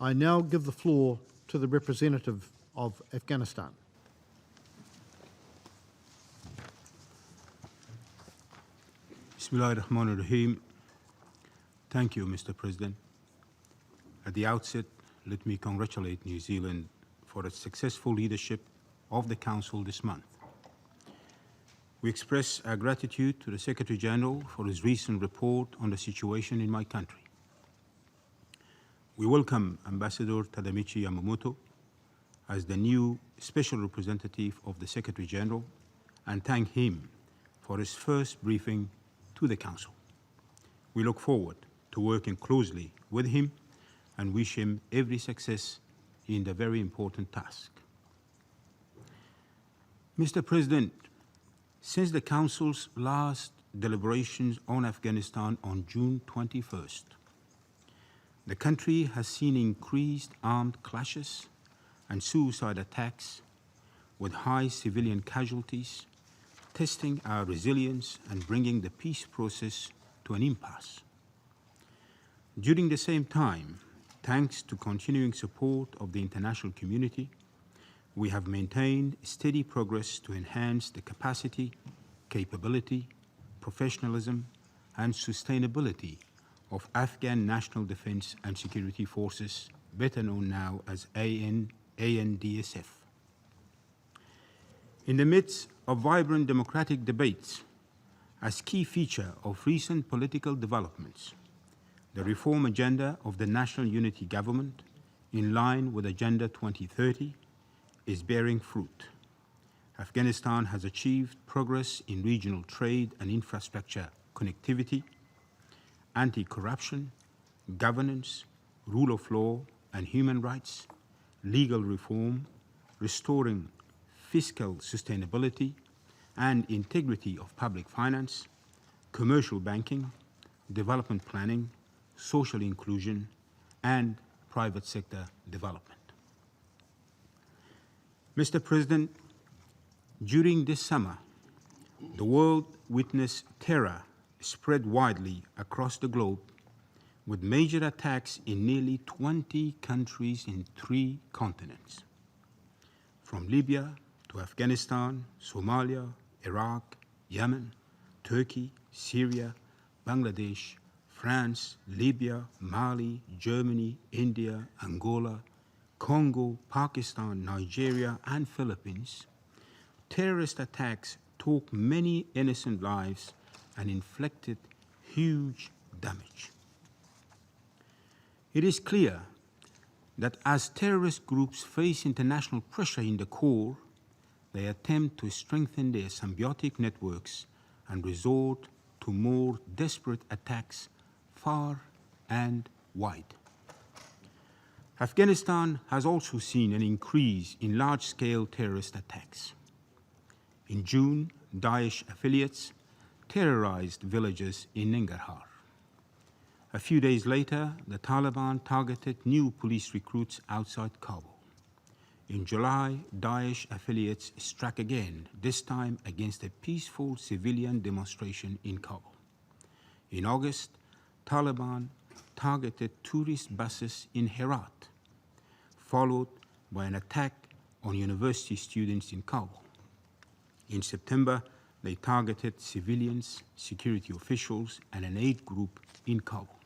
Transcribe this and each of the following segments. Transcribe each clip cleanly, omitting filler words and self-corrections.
I now give the floor to the representative of Afghanistan. Bismillahirrahmanirrahim. Thank you, Mr. President. At the outset, let me congratulate New Zealand for its successful leadership of the Council this month. We express our gratitude to the Secretary General for his recent report on the situation in my country. We welcome Ambassador Tadamichi Yamamoto as the new Special Representative of the Secretary General and thank him for his first briefing to the Council. We look forward to working closely with him and wish him every success in the very important task. Mr. President, since the Council's last deliberations on Afghanistan on June 21st, the country has seen increased armed clashes and suicide attacks with high civilian casualties, testing our resilience and bringing the peace process to an impasse. During the same time, thanks to continuing support of the international community, we have maintained steady progress to enhance the capacity, capability, professionalism, and sustainability of Afghan National Defense and Security Forces, better known now as ANDSF. In the midst of vibrant democratic debates, as key feature of recent political developments, the reform agenda of the National Unity Government, in line with Agenda 2030, is bearing fruit. Afghanistan has achieved progress in regional trade and infrastructure connectivity, anti-corruption, governance, rule of law and human rights, legal reform, restoring fiscal sustainability and integrity of public finance, commercial banking, development planning, social inclusion, and private sector development. Mr. President, during this summer, the world witnessed terror spread widely across the globe, with major attacks in nearly 20 countries in 3 continents. From Libya to Afghanistan, Somalia, Iraq, Yemen, Turkey, Syria, Bangladesh, France, Libya, Mali, Germany, India, Angola, Congo, Pakistan, Nigeria, and Philippines, terrorist attacks took many innocent lives and inflicted huge damage. It is clear that as terrorist groups face international pressure in the core, they attempt to strengthen their symbiotic networks and resort to more desperate attacks far and wide. Afghanistan has also seen an increase in large-scale terrorist attacks. In June, Daesh affiliates terrorized villages in Nangarhar. A few days later, the Taliban targeted new police recruits outside Kabul. In July, Daesh affiliates struck again, this time against a peaceful civilian demonstration in Kabul. In August, Taliban targeted tourist buses in Herat, followed by an attack on university students in Kabul. In September, they targeted civilians, security officials, and an aid group in Kabul.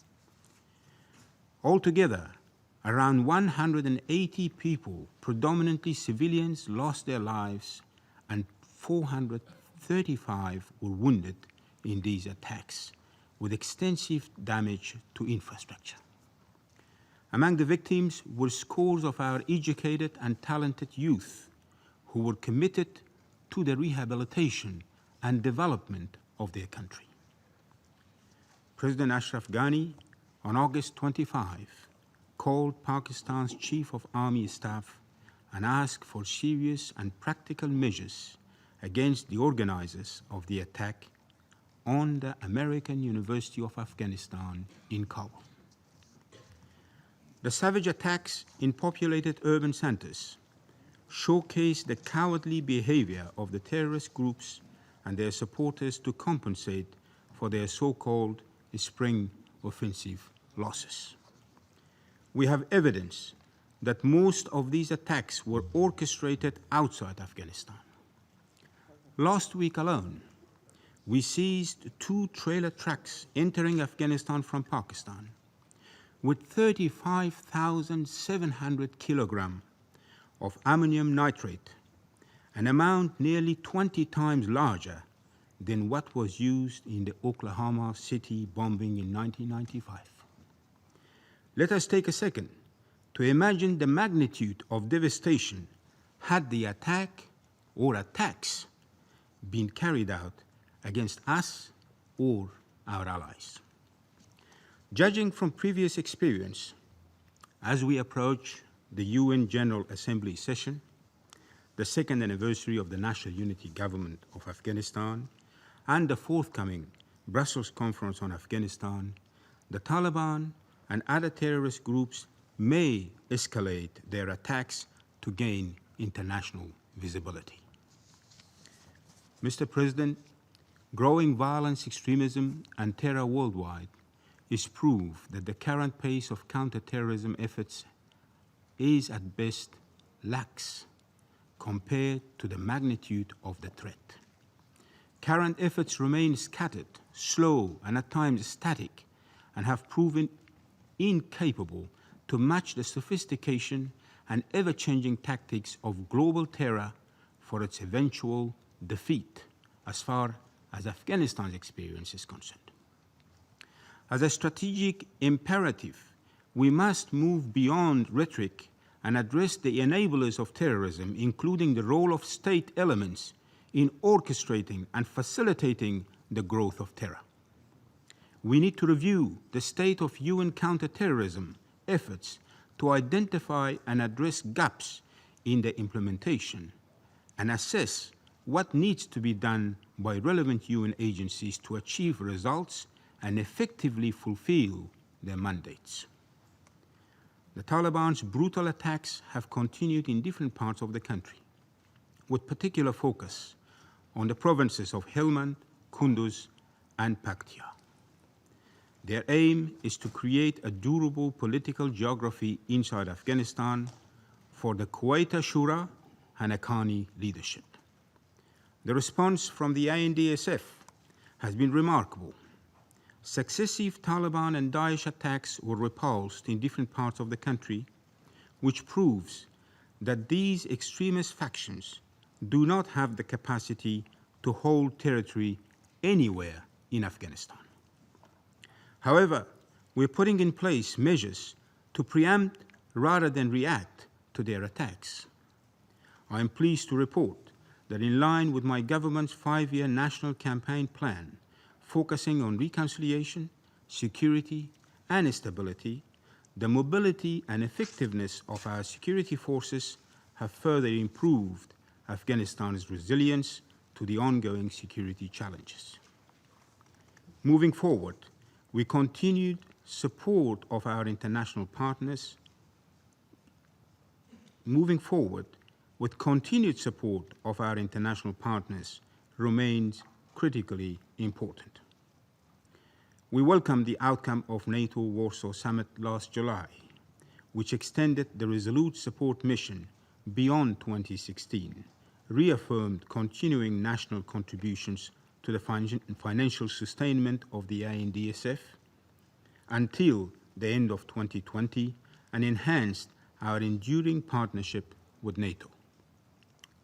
Altogether, around 180 people, predominantly civilians, lost their lives, and 435 were wounded in these attacks, with extensive damage to infrastructure. Among the victims were scores of our educated and talented youth who were committed to the rehabilitation and development of their country. President Ashraf Ghani, on August 25, called Pakistan's Chief of Army Staff and asked for serious and practical measures against the organizers of the attack on the American University of Afghanistan in Kabul. The savage attacks in populated urban centers showcase the cowardly behavior of the terrorist groups and their supporters to compensate for their so-called spring offensive losses. we have evidence that most of these attacks were orchestrated outside Afghanistan. Last week alone, we seized 2 trailer trucks entering Afghanistan from Pakistan with 35,700 kilograms of ammonium nitrate, an amount nearly 20 times larger than what was used in the Oklahoma City bombing in 1995. Let us take a second to imagine the magnitude of devastation had the attack or attacks been carried out against us or our allies. Judging from previous experience, as we approach the UN General Assembly session, the second anniversary of the National Unity Government of Afghanistan, and the forthcoming Brussels Conference on Afghanistan, the Taliban and other terrorist groups may escalate their attacks to gain international visibility. Mr. President, growing violence, extremism, and terror worldwide is proof that the current pace of counterterrorism efforts is at best lax compared to the magnitude of the threat. Current efforts remain scattered, slow, and at times static, and have proven incapable to match the sophistication and ever-changing tactics of global terror for its eventual defeat as far as Afghanistan's experience is concerned. As a strategic imperative, we must move beyond rhetoric and address the enablers of terrorism, including the role of state elements in orchestrating and facilitating the growth of terror. We need to review the state of UN counterterrorism efforts to identify and address gaps in the implementation and assess what needs to be done by relevant UN agencies to achieve results and effectively fulfill their mandates. The Taliban's brutal attacks have continued in different parts of the country, with particular focus on the provinces of Helmand, Kunduz, and Paktia. Their aim is to create a durable political geography inside Afghanistan for the Quetta Shura and Haqqani leadership. The response from the INDSF has been remarkable. Successive Taliban and Daesh attacks were repulsed in different parts of the country, which proves that these extremist factions do not have the capacity to hold territory anywhere in Afghanistan. However, we're putting in place measures to preempt rather than react to their attacks. I am pleased to report that in line with my government's 5-year national campaign plan, focusing on reconciliation, security, and stability, the mobility and effectiveness of our security forces have further improved Afghanistan's resilience to the ongoing security challenges. Moving forward, we continued support of our international partners. Moving forward, with continued support of our international partners remains critically important. We welcome the outcome of NATO Warsaw Summit last July, which extended the resolute support mission beyond 2016, reaffirmed continuing national contributions to the financial sustainment of the INDSF until the end of 2020, and enhanced our enduring partnership with NATO.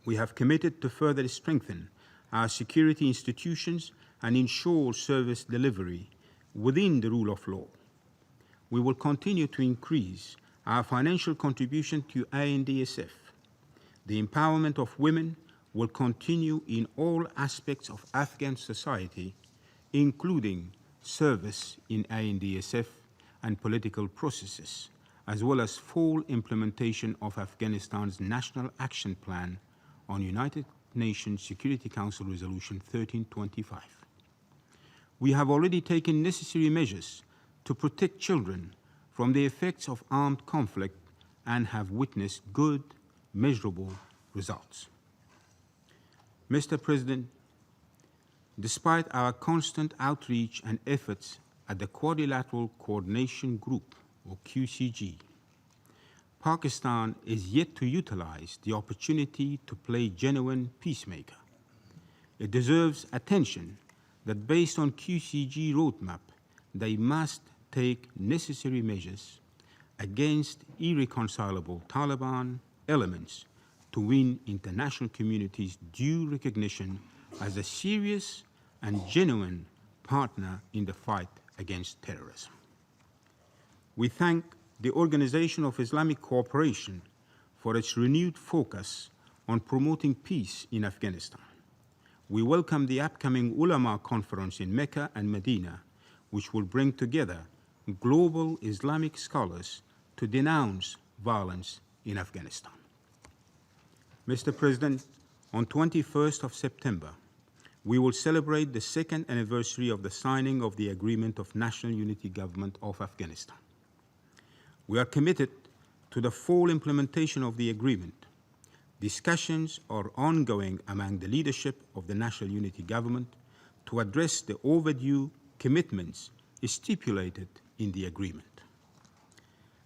We have committed to further strengthen our security institutions and ensure service delivery within the rule of law. We will continue to increase our financial contribution to INDSF. The empowerment of women will continue in all aspects of Afghan society, including service in INDSF and political processes, as well as full implementation of Afghanistan's National Action Plan on United Nations Security Council Resolution 1325. We have already taken necessary measures to protect children from the effects of armed conflict and have witnessed good, measurable results. Mr. President, despite our constant outreach and efforts at the Quadrilateral Coordination Group, or QCG, Pakistan is yet to utilize the opportunity to play genuine peacemaker. It deserves attention that based on QCG roadmap, they must take necessary measures against irreconcilable Taliban elements to win international community's due recognition as a serious and genuine partner in the fight against terrorism. We thank the Organization of Islamic Cooperation for its renewed focus on promoting peace in Afghanistan. We welcome the upcoming Ulama Conference in Mecca and Medina, which will bring together global Islamic scholars to denounce violence in Afghanistan. Mr. President, on 21st of September, we will celebrate the second anniversary of the signing of the Agreement of National Unity Government of Afghanistan. We are committed to the full implementation of the agreement. Discussions are ongoing among the leadership of the National Unity Government to address the overdue commitments stipulated in the agreement.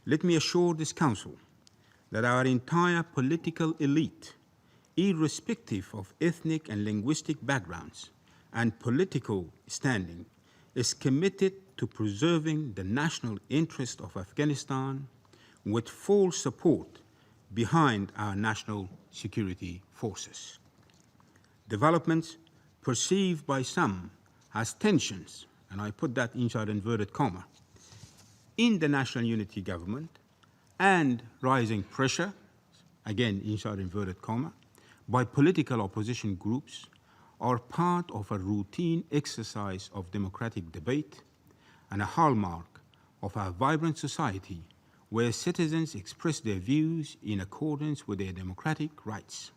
Let me assure this Council that our entire political elite, irrespective of ethnic and linguistic backgrounds and political standing, is committed to preserving the national interest of Afghanistan with full support behind our national security forces. Developments perceived by some as tensions, and I put that inside inverted comma, in the National Unity Government and rising pressure, again inside inverted comma, by political opposition groups are part of a routine exercise of democratic debate and a hallmark of our vibrant society where citizens express their views in accordance with their democratic rights.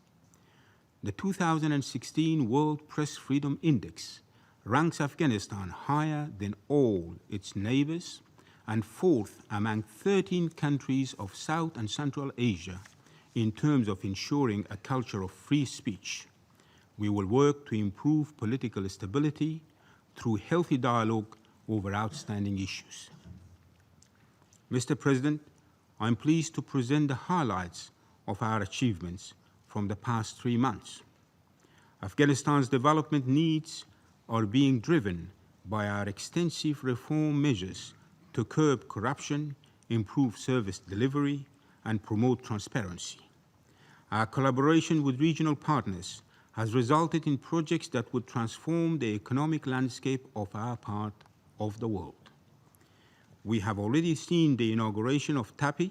The 2016 World Press Freedom Index ranks Afghanistan higher than all its neighbors and fourth among 13 countries of South and Central Asia in terms of ensuring a culture of free speech. We will work to improve political stability through healthy dialogue over outstanding issues. Mr. President, I'm pleased to present the highlights of our achievements from the past 3 months. Afghanistan's development needs are being driven by our extensive reform measures to curb corruption, improve service delivery, and promote transparency. Our collaboration with regional partners has resulted in projects that would transform the economic landscape of our part of the world. We have already seen the inauguration of TAPI,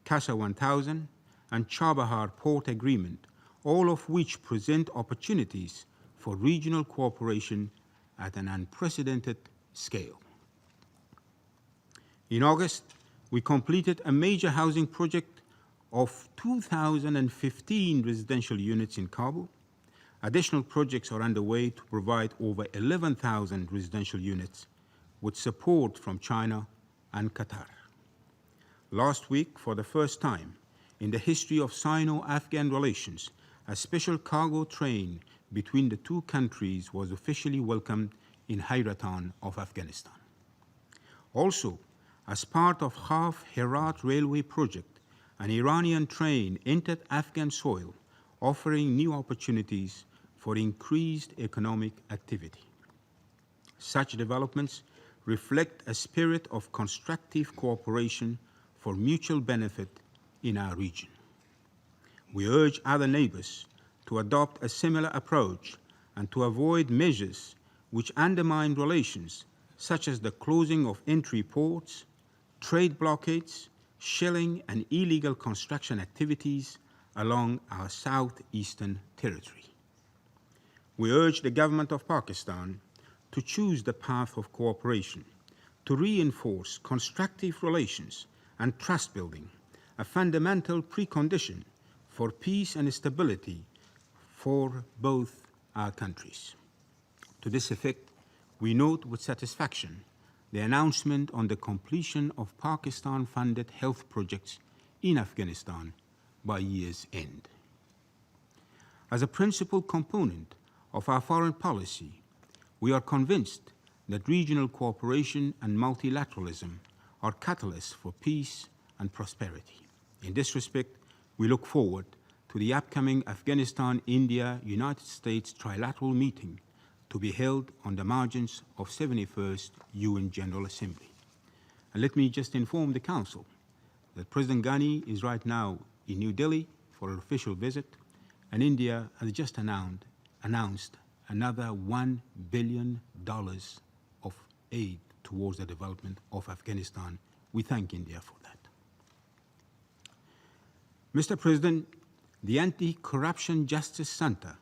CASA 1000, and Chabahar Port Agreement, all of which present opportunities for regional cooperation at an unprecedented scale. In August, we completed a major housing project of 2,015 residential units in Kabul. Additional projects are underway to provide over 11,000 residential units with support from China and Qatar. Last week, for the first time in the history of Sino-Afghan relations, a special cargo train between the two countries was officially welcomed in Hayratan of Afghanistan. Also, as part of Khaf Herat Railway project, an Iranian train entered Afghan soil, offering new opportunities for increased economic activity. Such developments reflect a spirit of constructive cooperation for mutual benefit in our region. We urge other neighbors to adopt a similar approach and to avoid measures which undermine relations, such as the closing of entry ports, trade blockades, shelling, and illegal construction activities along our southeastern territory. We urge the government of Pakistan to choose the path of cooperation, to reinforce constructive relations and trust building, a fundamental precondition for peace and stability for both our countries. To this effect, we note with satisfaction the announcement on the completion of Pakistan-funded health projects in Afghanistan by year's end. As a principal component of our foreign policy, we are convinced that regional cooperation and multilateralism are catalysts for peace and prosperity. In this respect, we look forward to the upcoming Afghanistan-India-United States trilateral meeting to be held on the margins of 71st UN General Assembly. And let me just inform the Council that President Ghani is right now in New Delhi for an official visit, and India has just announced another $1 billion of aid towards the development of Afghanistan. We thank India for that. Mr. President, the Anti-Corruption Justice Center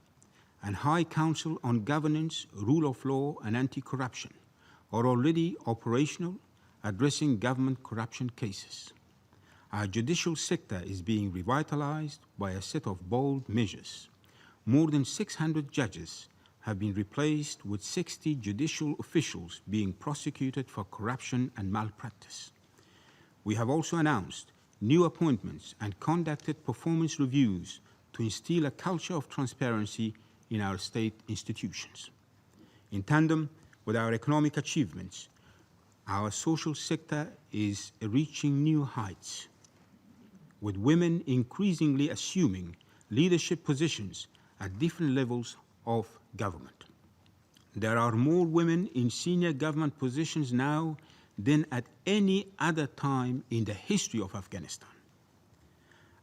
and High Council on Governance, Rule of Law and Anti-Corruption are already operational, addressing government corruption cases. Our judicial sector is being revitalized by a set of bold measures. More than 600 judges have been replaced, with 60 judicial officials being prosecuted for corruption and malpractice. We have also announced new appointments and conducted performance reviews to instill a culture of transparency in our state institutions. In tandem with our economic achievements, our social sector is reaching new heights, with women increasingly assuming leadership positions at different levels of government. There are more women in senior government positions now than at any other time in the history of Afghanistan.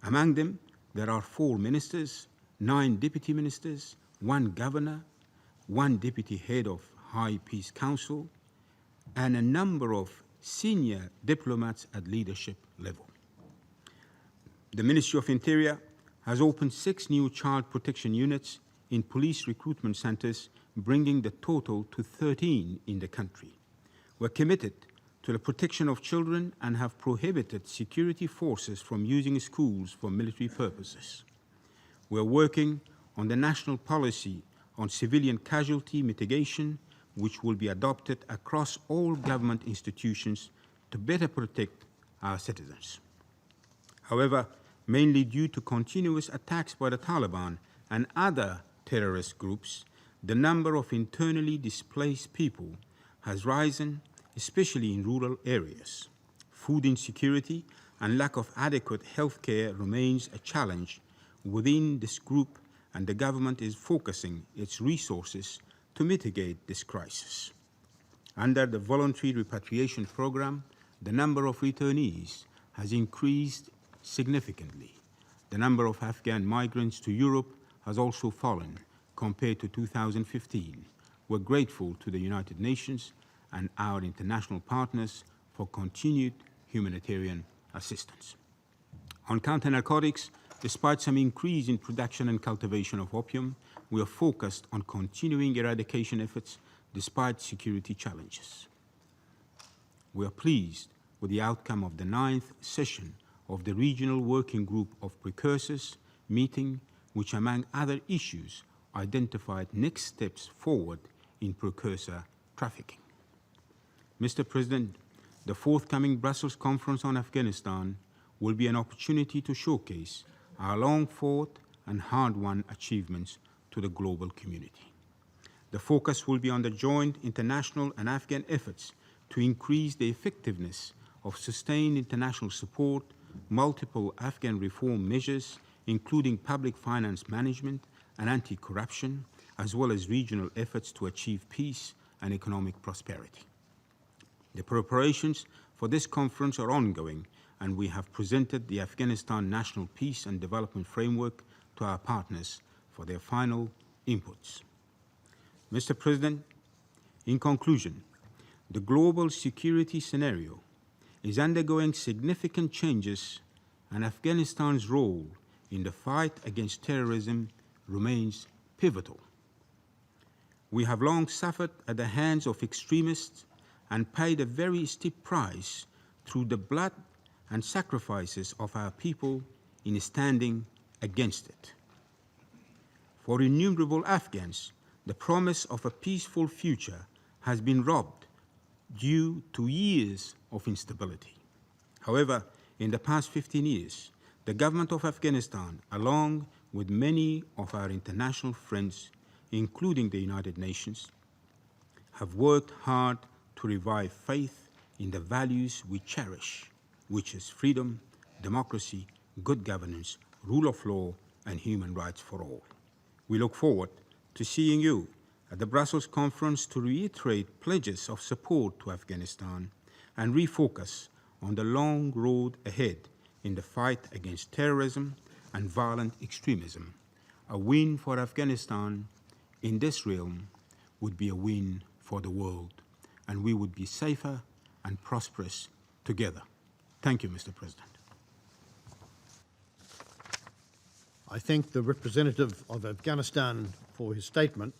Among them, there are 4 ministers, 9 deputy ministers, 1 governor, 1 deputy head of High Peace Council, and a number of senior diplomats at leadership level. The Ministry of Interior has opened 6 new child protection units in police recruitment centers, bringing the total to 13 in the country. We're committed to the protection of children and have prohibited security forces from using schools for military purposes. We're working on the national policy on civilian casualty mitigation, which will be adopted across all government institutions to better protect our citizens. However, mainly due to continuous attacks by the Taliban and other terrorist groups, the number of internally displaced people has risen, especially in rural areas. Food insecurity and lack of adequate health care remains a challenge within this group, and the government is focusing its resources to mitigate this crisis. Under the voluntary repatriation program, the number of returnees has increased significantly. The number of Afghan migrants to Europe has also fallen compared to 2015. We're grateful to the United Nations and our international partners for continued humanitarian assistance. On counter-narcotics, despite some increase in production and cultivation of opium, we are focused on continuing eradication efforts despite security challenges. We are pleased with the outcome of the 9th session of the Regional Working Group of Precursors meeting, which, among other issues, identified next steps forward in precursor trafficking. Mr. President, the forthcoming Brussels Conference on Afghanistan will be an opportunity to showcase our long-fought and hard-won achievements to the global community. The focus will be on the joint international and Afghan efforts to increase the effectiveness of sustained international support, multiple Afghan reform measures, including public finance management and anti-corruption, as well as regional efforts to achieve peace and economic prosperity. The preparations for this conference are ongoing, and we have presented the Afghanistan National Peace and Development Framework to our partners for their final inputs. Mr. President, in conclusion, the global security scenario is undergoing significant changes, and Afghanistan's role in the fight against terrorism remains pivotal. We have long suffered at the hands of extremists and paid a very steep price through the blood and sacrifices of our people in standing against it. For innumerable Afghans, the promise of a peaceful future has been robbed due to years of instability. However, in the past 15 years, the government of Afghanistan, along with many of our international friends, including the United Nations, have worked hard to revive faith in the values we cherish, which is freedom, democracy, good governance, rule of law, and human rights for all. We look forward to seeing you at the Brussels conference to reiterate pledges of support to Afghanistan and refocus on the long road ahead in the fight against terrorism and violent extremism. A win for Afghanistan in this realm would be a win for the world, and we would be safer and prosperous together. Thank you, Mr. President. I thank the representative of Afghanistan for his statement.